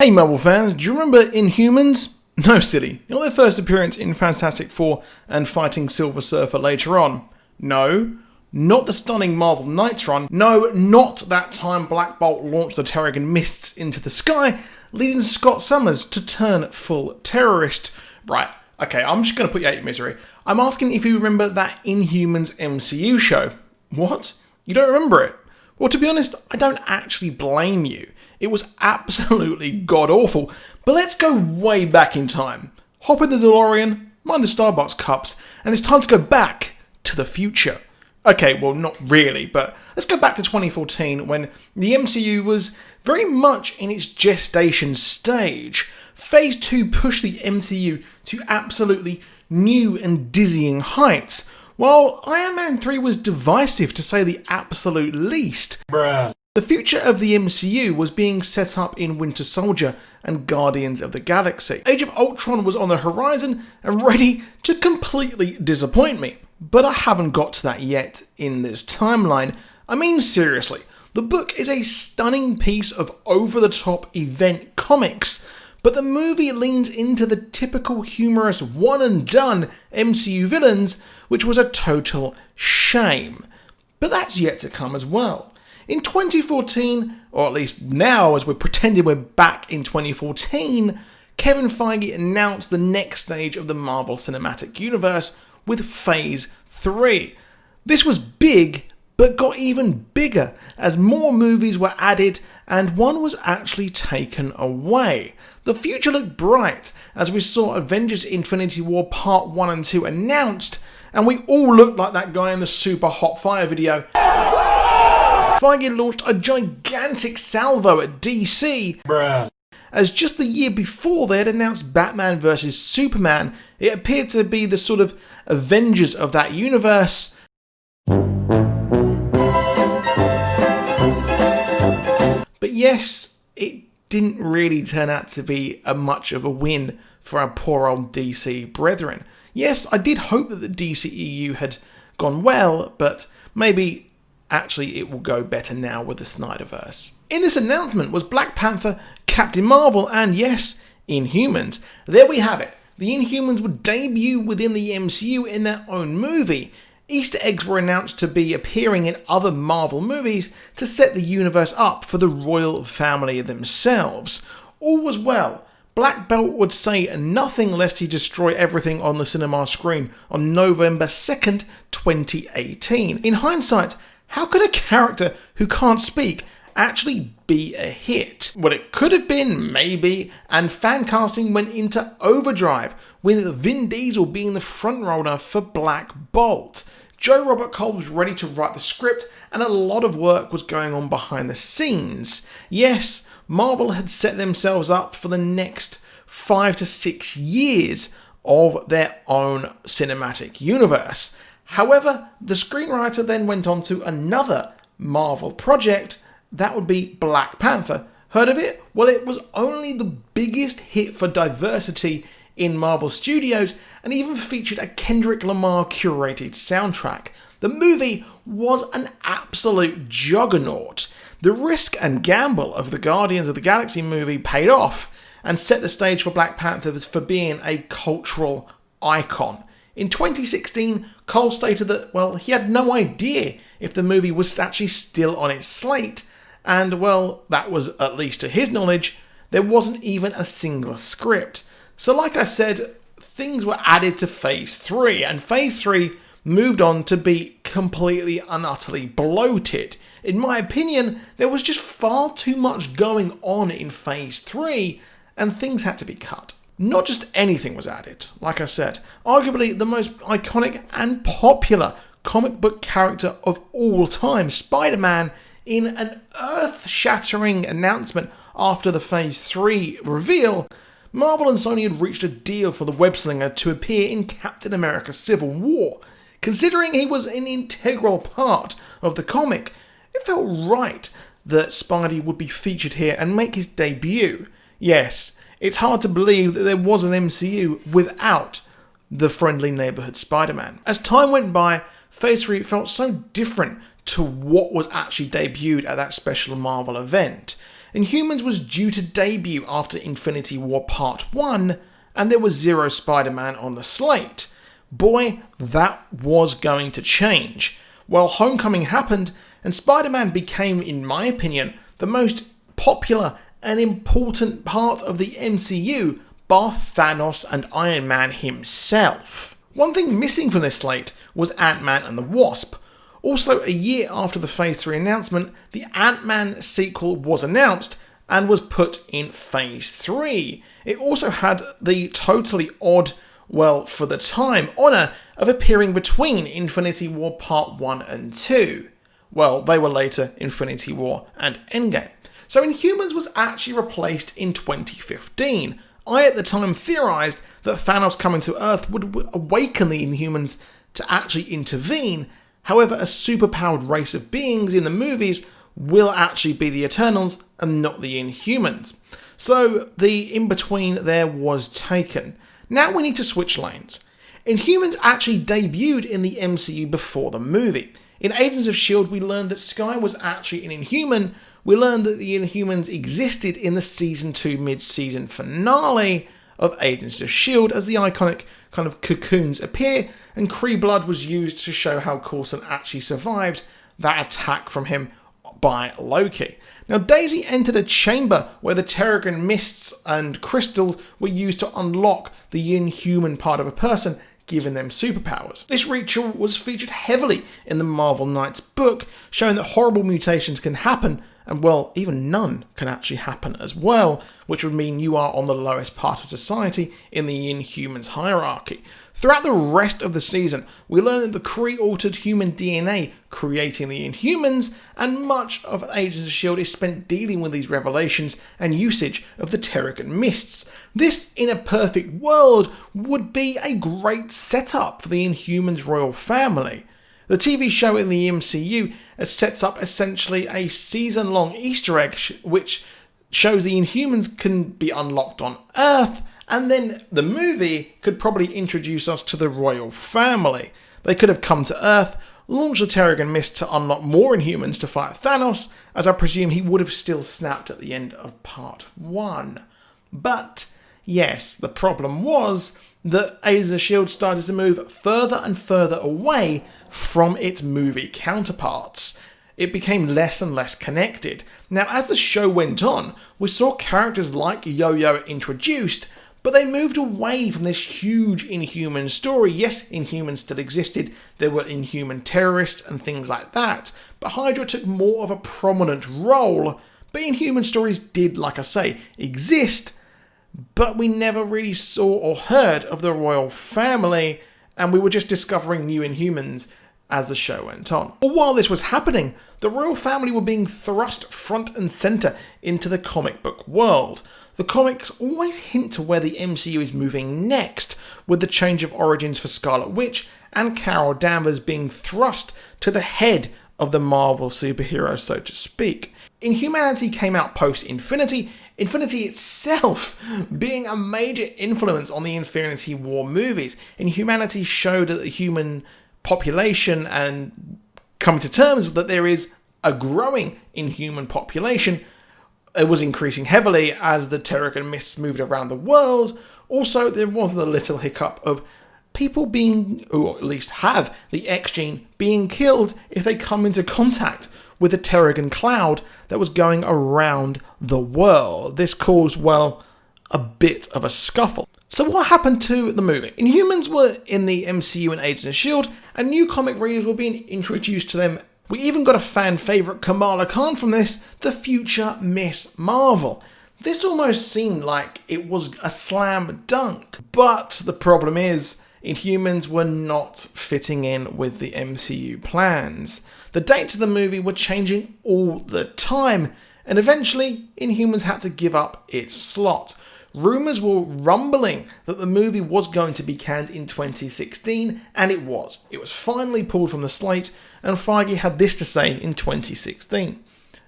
Hey Marvel fans, do you remember Inhumans? No, silly. Not their first appearance in Fantastic Four and fighting Silver Surfer later on. No. Not the stunning Marvel Knights run. No, not that time Black Bolt launched the Terrigen Mists into the sky, leading Scott Summers to turn full terrorist. Right, okay, I'm just going to put you out of your misery. I'm asking if you remember that Inhumans MCU show. What? You don't remember it? Well, to be honest, I don't actually blame you. It was absolutely god-awful. But let's go way back in time. Hop in the DeLorean, mind the Starbucks cups, and it's time to go back to the future. Okay, well, not really, but let's go back to 2014 when the MCU was very much in its gestation stage. Phase 2 pushed the MCU to absolutely new and dizzying heights, while Iron Man 3 was divisive to say the absolute least. Bruh. The future of the MCU was being set up in Winter Soldier and Guardians of the Galaxy. Age of Ultron was on the horizon and ready to completely disappoint me. But I haven't got to that yet in this timeline. I mean, seriously, the book is a stunning piece of over-the-top event comics, but the movie leans into the typical humorous one-and-done MCU villains, which was a total shame. But that's yet to come as well. In 2014, or at least now as we're pretending we're back in 2014, Kevin Feige announced the next stage of the Marvel Cinematic Universe with Phase 3. This was big, but got even bigger as more movies were added and one was actually taken away. The future looked bright as we saw Avengers Infinity War Part 1 and 2 announced, and we all looked like that guy in the Super Hot Fire video. Feige launched a gigantic salvo at DC. Bruh. As just the year before they had announced Batman vs Superman, it appeared to be the sort of Avengers of that universe. But yes, it didn't really turn out to be much of a win for our poor old DC brethren. Yes, I did hope that the DCEU had gone well, but maybe actually it will go better now with the Snyderverse. In this announcement was Black Panther, Captain Marvel, and yes, Inhumans. There we have it. The Inhumans would debut within the MCU in their own movie. Easter eggs were announced to be appearing in other Marvel movies to set the universe up for the royal family themselves. All was well. Black Bolt would say nothing lest he destroy everything on the cinema screen on November 2nd, 2018. In hindsight, how could a character who can't speak actually be a hit? Well, it could have been, maybe, and fan casting went into overdrive, with Vin Diesel being the frontrunner for Black Bolt. Joe Robert Cole was ready to write the script, and a lot of work was going on behind the scenes. Yes, Marvel had set themselves up for the next 5 to 6 years of their own cinematic universe. However, the screenwriter then went on to another Marvel project. That would be Black Panther. Heard of it? Well, it was only the biggest hit for diversity in Marvel Studios and even featured a Kendrick Lamar curated soundtrack. The movie was an absolute juggernaut. The risk and gamble of the Guardians of the Galaxy movie paid off and set the stage for Black Panther for being a cultural icon. In 2016, Cole stated that, well, he had no idea if the movie was actually still on its slate, and, well, that was, at least to his knowledge, there wasn't even a single script. So like I said, things were added to Phase 3, and Phase 3 moved on to be completely and utterly bloated. In my opinion, there was just far too much going on in Phase 3, and things had to be cut. Not just anything was added, like I said. Arguably the most iconic and popular comic book character of all time, Spider-Man, in an earth-shattering announcement after the Phase 3 reveal, Marvel and Sony had reached a deal for the web-slinger to appear in Captain America Civil War. Considering he was an integral part of the comic, it felt right that Spidey would be featured here and make his debut. Yes, it's hard to believe that there was an MCU without the friendly neighborhood Spider-Man. As time went by, Phase 3 felt so different to what was actually debuted at that special Marvel event. Inhumans was due to debut after Infinity War Part 1, and there was zero Spider-Man on the slate. Boy, that was going to change. Well, Homecoming happened, and Spider-Man became, in my opinion, the most popular and important part of the MCU, bar Thanos and Iron Man himself. One thing missing from this slate was Ant-Man and the Wasp. Also, a year after the Phase 3 announcement, the Ant-Man sequel was announced and was put in Phase 3. It also had the totally odd, well, for the time, honour of appearing between Infinity War Part 1 and 2. Well, they were later Infinity War and Endgame. So Inhumans was actually replaced in 2015. I at the time theorised that Thanos coming to Earth would awaken the Inhumans to actually intervene. However, a superpowered race of beings in the movies will actually be the Eternals and not the Inhumans. So the in-between there was taken. Now we need to switch lanes. Inhumans actually debuted in the MCU before the movie. In Agents of S.H.I.E.L.D. we learned that Skye was actually an Inhuman. We learned that the Inhumans existed in the Season 2 mid-season finale of Agents of S.H.I.E.L.D. as the iconic kind of cocoons appear, and Kree blood was used to show how Coulson actually survived that attack from him by Loki. Now, Daisy entered a chamber where the Terrigen mists and crystals were used to unlock the inhuman part of a person, giving them superpowers. This ritual was featured heavily in the Marvel Knights book, showing that horrible mutations can happen, and well, even none can actually happen as well, which would mean you are on the lowest part of society in the Inhumans hierarchy. Throughout the rest of the season, we learn that the Kree altered human DNA, creating the Inhumans, and much of Agents of S.H.I.E.L.D. is spent dealing with these revelations and usage of the Terrigen mists. This, in a perfect world, would be a great setup for the Inhumans royal family. The TV show in the MCU sets up essentially a season-long Easter egg which shows the Inhumans can be unlocked on Earth, and then the movie could probably introduce us to the royal family. They could have come to Earth, launched the Terrigen Mist to unlock more Inhumans to fight Thanos, as I presume he would have still snapped at the end of Part 1. But, yes, the problem was that Agents of S.H.I.E.L.D. started to move further and further away from its movie counterparts. It became less and less connected. Now, as the show went on, we saw characters like Yo-Yo introduced, but they moved away from this huge Inhuman story. Yes, Inhumans still existed, there were Inhuman terrorists and things like that, but Hydra took more of a prominent role. But Inhuman stories did, like I say, exist, but we never really saw or heard of the royal family, and we were just discovering new Inhumans as the show went on. But while this was happening, the royal family were being thrust front and centre into the comic book world. The comics always hint to where the MCU is moving next, with the change of origins for Scarlet Witch and Carol Danvers being thrust to the head of the Marvel superheroes, so to speak. Inhumanity came out post-Infinity, Infinity itself being a major influence on the Infinity War movies. Inhumanity showed that the human population and coming to terms that there is a growing inhuman population. It was increasing heavily as the Terrigen mists moved around the world. Also, there was the little hiccup of people being, or at least have, the X gene being killed if they come into contact with the Terrigen cloud that was going around the world. This caused, well, a bit of a scuffle. So what happened to the movie? Inhumans were in the MCU and Agents of S.H.I.E.L.D., and new comic readers were being introduced to them. We even got a fan favourite Kamala Khan from this, the future Miss Marvel. This almost seemed like it was a slam dunk, but the problem is, Inhumans were not fitting in with the MCU plans. The dates of the movie were changing all the time, and eventually Inhumans had to give up its slot. Rumours were rumbling that the movie was going to be canned in 2016, and it was. It was finally pulled from the slate, and Feige had this to say in 2016.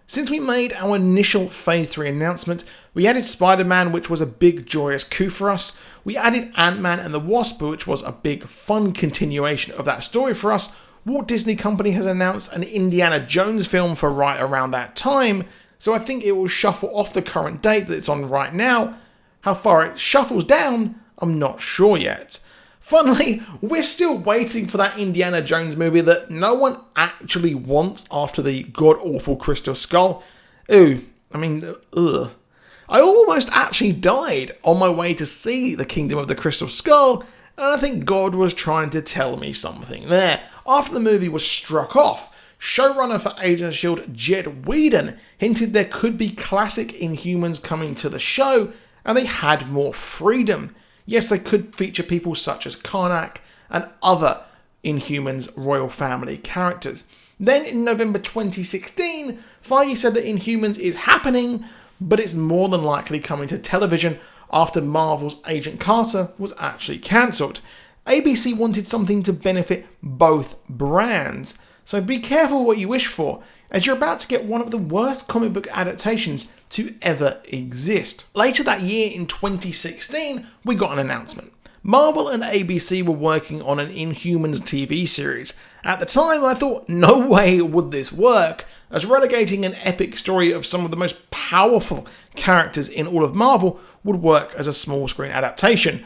Since we made our initial Phase 3 announcement, we added Spider-Man, which was a big joyous coup for us. We added Ant-Man and the Wasp, which was a big fun continuation of that story for us. Walt Disney Company has announced an Indiana Jones film for right around that time. so I think it will shuffle off the current date that it's on right now. How far it shuffles down, I'm not sure yet. Funnily, we're still waiting for that Indiana Jones movie that no one actually wants after the god-awful Crystal Skull. Ooh, I mean, ugh. I almost actually died on my way to see The Kingdom of the Crystal Skull, and I think God was trying to tell me something there. After the movie was struck off, showrunner for Agents of S.H.I.E.L.D. Jed Whedon hinted there could be classic Inhumans coming to the show, and they had more freedom. Yes, they could feature people such as Karnak and other Inhumans royal family characters. Then in November 2016, Feige said that Inhumans is happening, but it's more than likely coming to television after Marvel's Agent Carter was actually cancelled. ABC wanted something to benefit both brands, so be careful what you wish for, as you're about to get one of the worst comic book adaptations to ever exist. Later that year in 2016, we got an announcement. Marvel and ABC were working on an Inhumans TV series. At the time, I thought, no way would this work, as relegating an epic story of some of the most powerful characters in all of Marvel would work as a small screen adaptation.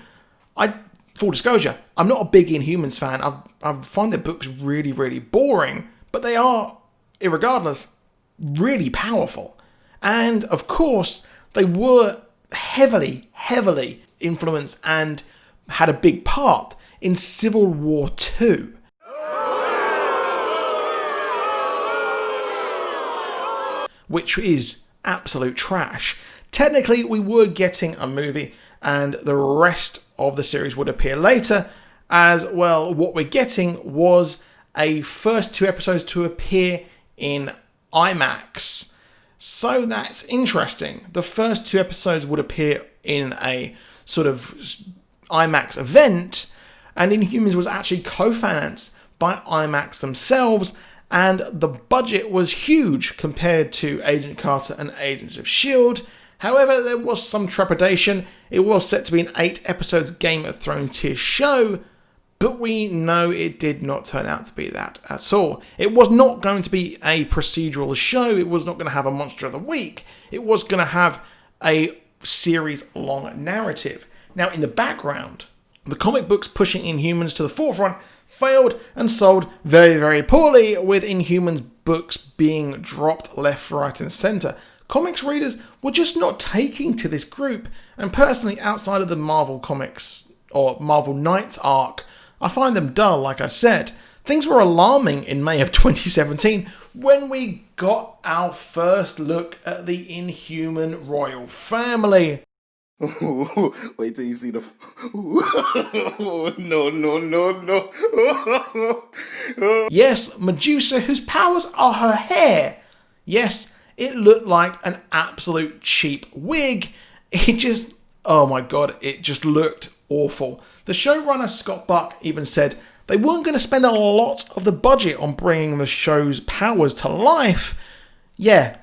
Full disclosure, I'm not a big Inhumans fan. I find their books really, really boring, but they are, irregardless, really powerful. And of course, they were heavily, heavily influenced and had a big part in Civil War II. Which is absolute trash. Technically, we were getting a movie, and the rest of the series would appear later, as well. What we're getting was a first 2 episodes to appear in IMAX. So that's interesting. The first 2 episodes would appear in a sort of IMAX event, and Inhumans was actually co-financed by IMAX themselves, and the budget was huge compared to Agent Carter and Agents of S.H.I.E.L.D. However, there was some trepidation. It was set to be an 8 episodes Game of Thrones tier show, but we know it did not turn out to be that at all. It was not going to be a procedural show. It was not going to have a Monster of the Week. It was going to have a series-long narrative. Now, in the background, the comic books pushing Inhumans to the forefront failed and sold very, very poorly, with Inhumans books being dropped left, right, and centre. Comics readers were just not taking to this group, and personally, outside of the Marvel Comics or Marvel Knights arc, I find them dull, like I said. Things were alarming in May of 2017 when we got our first look at the Inhuman royal family. Wait till you see the... No. Yes, Medusa, whose powers are her hair. Yes, it looked like an absolute cheap wig. It just... oh my god, it just looked awful. The showrunner Scott Buck even said they weren't going to spend a lot of the budget on bringing the show's powers to life. Yeah,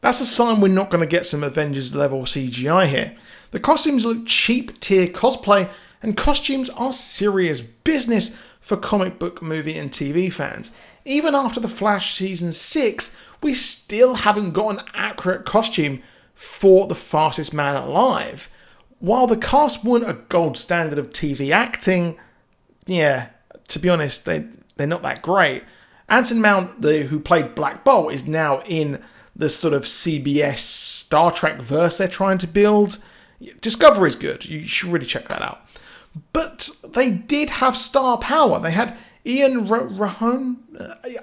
that's a sign we're not going to get some Avengers level CGI here. The costumes look cheap tier cosplay, and costumes are serious business for comic book, movie and TV fans. Even after The Flash Season 6, we still haven't got an accurate costume for the fastest man alive. While the cast weren't a gold standard of TV acting, yeah, to be honest, they're not that great. Anson Mount, who played Black Bolt, is now in the sort of CBS Star Trek verse they're trying to build. Discovery is good. You should really check that out. But they did have star power. They had Ian Rahone.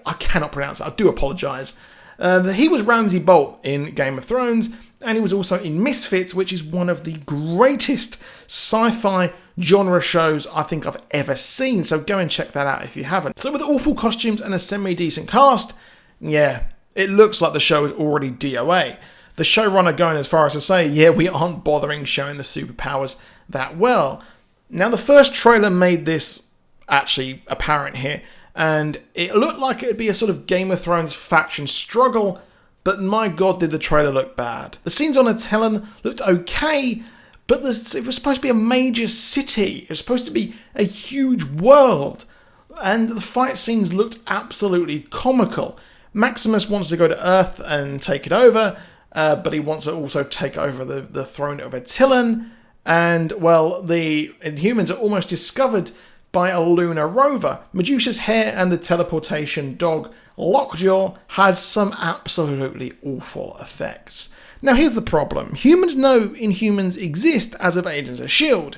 I cannot pronounce it. I do apologise. He was Ramsay Bolt in Game of Thrones, and he was also in Misfits, which is one of the greatest sci-fi genre shows I think I've ever seen. So go and check that out if you haven't. So with awful costumes and a semi-decent cast, yeah, it looks like the show is already DOA. The showrunner going as far as to say, yeah, we aren't bothering showing the superpowers that well. Now, the first trailer made this actually apparent here, and it looked like it would be a sort of Game of Thrones faction struggle, but my god, did the trailer look bad. The scenes on Attilan looked okay, but it was supposed to be a major city. It was supposed to be a huge world, and the fight scenes looked absolutely comical. Maximus wants to go to Earth and take it over, but he wants to also take over the throne of Attilan. And, well, the Inhumans are almost discovered by a lunar rover. Medusa's hair and the teleportation dog Lockjaw had some absolutely awful effects. Now here's the problem. Humans know Inhumans exist as of Agents of S.H.I.E.L.D.,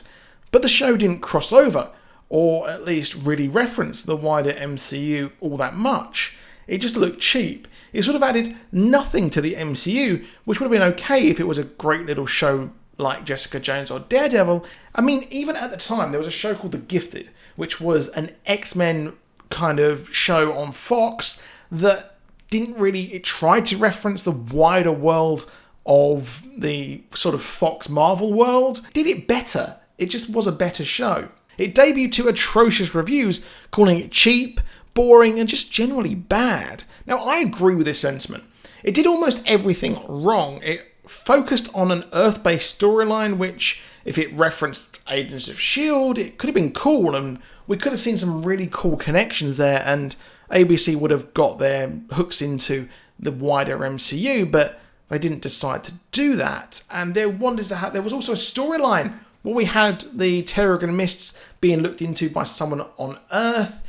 but the show didn't cross over, or at least really reference the wider MCU all that much. It just looked cheap. It sort of added nothing to the MCU, which would have been okay if it was a great little show like Jessica Jones or Daredevil. I mean, even at the time, there was a show called The Gifted, which was an X-Men kind of show on Fox that didn't really... It tried to reference the wider world of the sort of Fox Marvel world. Did it better. It just was a better show. It debuted to atrocious reviews, calling it cheap, boring, and just generally bad. Now, I agree with this sentiment. It did almost everything wrong. It focused on an Earth-based storyline, which, if it referenced Agents of S.H.I.E.L.D., it could have been cool, and we could have seen some really cool connections there, and ABC would have got their hooks into the wider MCU, but they didn't decide to do that. And there was also a storyline where we had the Terrigen Mists being looked into by someone on Earth.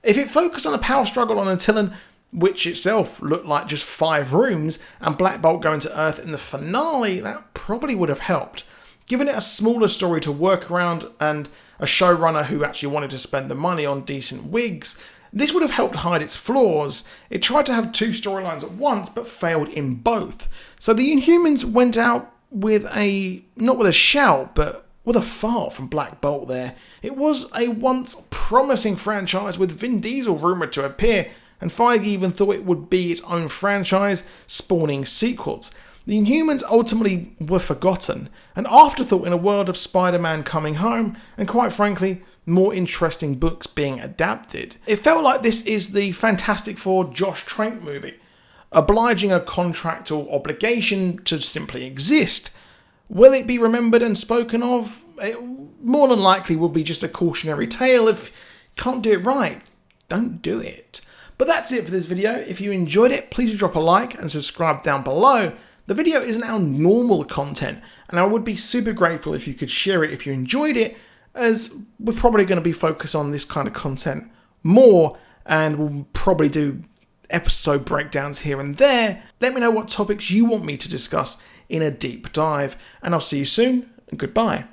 If it focused on a power struggle on Attilan, which itself looked like just 5 rooms, and Black Bolt going to Earth in the finale, that probably would have helped. Given it a smaller story to work around and a showrunner who actually wanted to spend the money on decent wigs, this would have helped hide its flaws. It tried to have 2 storylines at once, but failed in both. So the Inhumans went out with not with a shout, but with a fart from Black Bolt there. It was a once promising franchise with Vin Diesel rumoured to appear, and Feige even thought it would be its own franchise, spawning sequels. The Inhumans ultimately were forgotten, an afterthought in a world of Spider-Man coming home, and quite frankly, more interesting books being adapted. It felt like this is the Fantastic Four Josh Trank movie, obliging a contractual obligation to simply exist. Will it be remembered and spoken of? It more than likely will be just a cautionary tale. If you can't do it right, don't do it. But that's it for this video. If you enjoyed it, please drop a like and subscribe down below. The video isn't our normal content, and I would be super grateful if you could share it if you enjoyed it, as we're probably going to be focused on this kind of content more, and we'll probably do episode breakdowns here and there. Let me know what topics you want me to discuss in a deep dive, and I'll see you soon, and goodbye.